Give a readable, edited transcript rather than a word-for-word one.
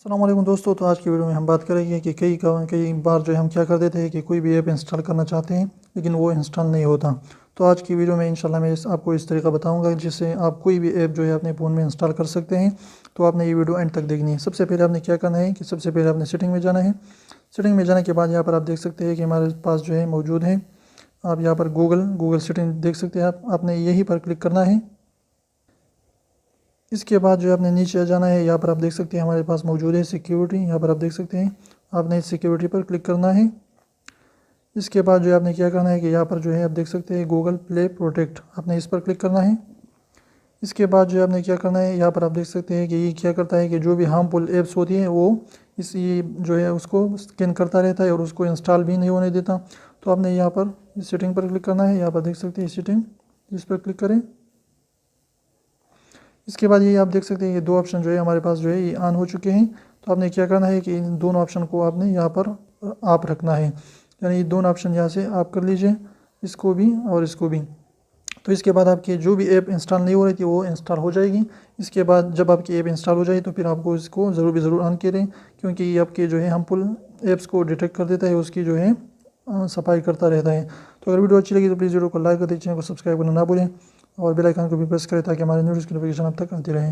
अस्सलाम वालेकुम दोस्तों। तो आज की वीडियो में हम बात करेंगे कि कई बार जो है हम क्या कर देते हैं कि कोई भी ऐप इंस्टॉल करना चाहते हैं लेकिन वो इंस्टॉल नहीं होता। तो आज की वीडियो में इंशाल्लाह मैं आपको इस तरीका बताऊंगा जिससे आप कोई भी ऐप जो है अपने फ़ोन में इंस्टॉल कर सकते हैं। तो आपने ये वीडियो एंड तक देखनी है। सबसे पहले आपने क्या करना है कि सबसे पहले आपने सेटिंग में जाना है। सेटिंग में जाने के बाद यहाँ पर आप देख सकते हैं कि हमारे पास जो है मौजूद है। आप यहाँ पर गूगल सेटिंग देख सकते हैं। आपने यहीं पर क्लिक करना है। इसके बाद जो है आपने नीचे जाना है। यहाँ पर आप देख सकते हैं हमारे पास मौजूद है सिक्योरिटी। यहाँ पर आप देख सकते हैं आपने सिक्योरिटी पर क्लिक करना है। इसके बाद जो है आपने क्या करना है कि यहाँ पर जो है आप देख सकते हैं गूगल प्ले प्रोटेक्ट, आपने इस पर क्लिक करना है। इसके बाद जो है आपने क्या करना है, यहाँ पर आप देख सकते हैं कि ये क्या करता है कि जो भी हार्मफुल ऐप्स होती हैं वो ये जो है उसको स्कैन करता रहता है और उसको इंस्टॉल भी नहीं होने देता। तो आपने यहाँ पर इस सेटिंग पर क्लिक करना है। यहाँ पर देख सकते हैं सेटिंग, इस पर क्लिक करें। इसके बाद ये आप देख सकते हैं ये दो ऑप्शन जो है हमारे पास जो है ये ऑन हो चुके हैं। तो आपने क्या करना है कि इन दोनों ऑप्शन को आपने यहाँ पर आप रखना है, यानी ये दोनों ऑप्शन यहाँ से आप कर लीजिए, इसको भी और इसको भी। तो इसके बाद आपकी जो भी ऐप इंस्टॉल नहीं हो रही थी वो इंस्टॉल हो जाएगी। इसके बाद जब आपकी ऐप इंस्टॉल हो जाए तो फिर आपको इसको ज़रूर ऑन करें, क्योंकि ये आपके जो है हार्मफुल ऐप्स को डिटेक्ट कर देता है, उसकी जो है सफाई करता रहता है। तो अगर वीडियो अच्छी लगी तो प्लीज़ वीडियो को लाइक कर दीजिए, चैनल को सब्सक्राइब करना ना भूलें और बेल आइकन को भी प्रेस करें ताकि हमारे न्यूज़ की नोटिफिकेशन अब तक आती रहे।